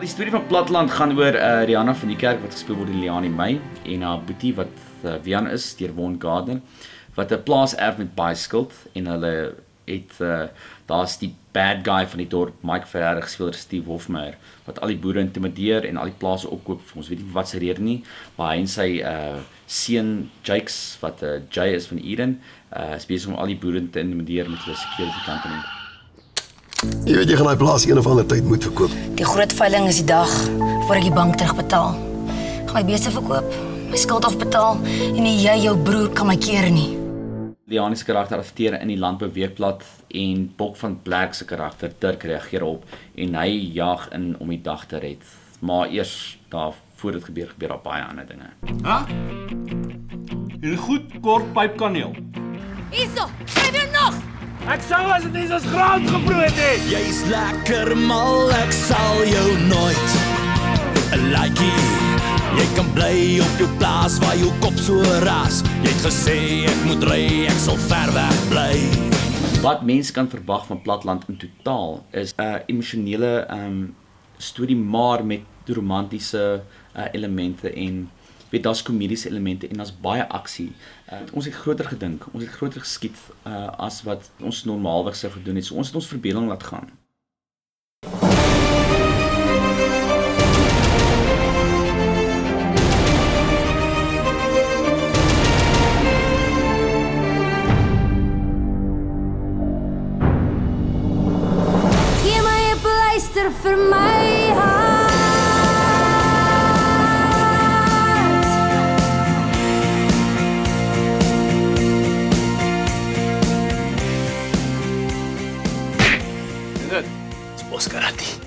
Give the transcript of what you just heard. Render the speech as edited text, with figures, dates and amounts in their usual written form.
Die storie van Platteland gaan oor Rihanna van die kerk wat gespeel word deur Leani May en haar boetie wat Wian is deur Von Gardner wat 'n plaas erf met baie skuld en hulle het daar's die bad guy van die dorp Mike Ferreira gespeel deur Steve Hofmeyr wat al die boere intimideer en al die plase opkoop. Ons weet nie wat se rede nie, maar hy en sy seun Jakes wat Jay is van Eden is besig om al die boere te intimideer met hulle security company. Jy weet jy gaan daai plaas een of ander tyd moet verkoop. Die groot veiling is die dag voor ek die bank terugbetaal. Gaan my beeste verkoop, my skuld afbetaal en nie jy jou broer kan my keer nie. Leani se karakter adverteer in die Landbouweekblad en Bok van Blerk se karakter Dirk reageer op en hy jaag in om die dag te red. Maar eers daar voor dit gebeur daar baie ander dinge. Ha? Hierdie goed kort pypkaneel. Hierso, skryf jou nog! Ek sou as dit nie soos graan gebrood het. Jy's lekker mal, ek sal jou nooit 'n likeie. Jy kan bly op jou plaas waar jou kop so raas. Jy het gesê ek moet ry, ek sal ver weg bly. Wat mense kan verwag van Platteland in totaal is 'n emosionele storie maar met romantiese elemente en weet daar's komediese elemente en daar's baie aksie. Ons het groter gedink, ons het groter geskiet as wat ons normaalweg sou gedoen het. So ons het ons verbeelding laat gaan. Gee my 'n pleister vir my hart. Dit is Boskarati.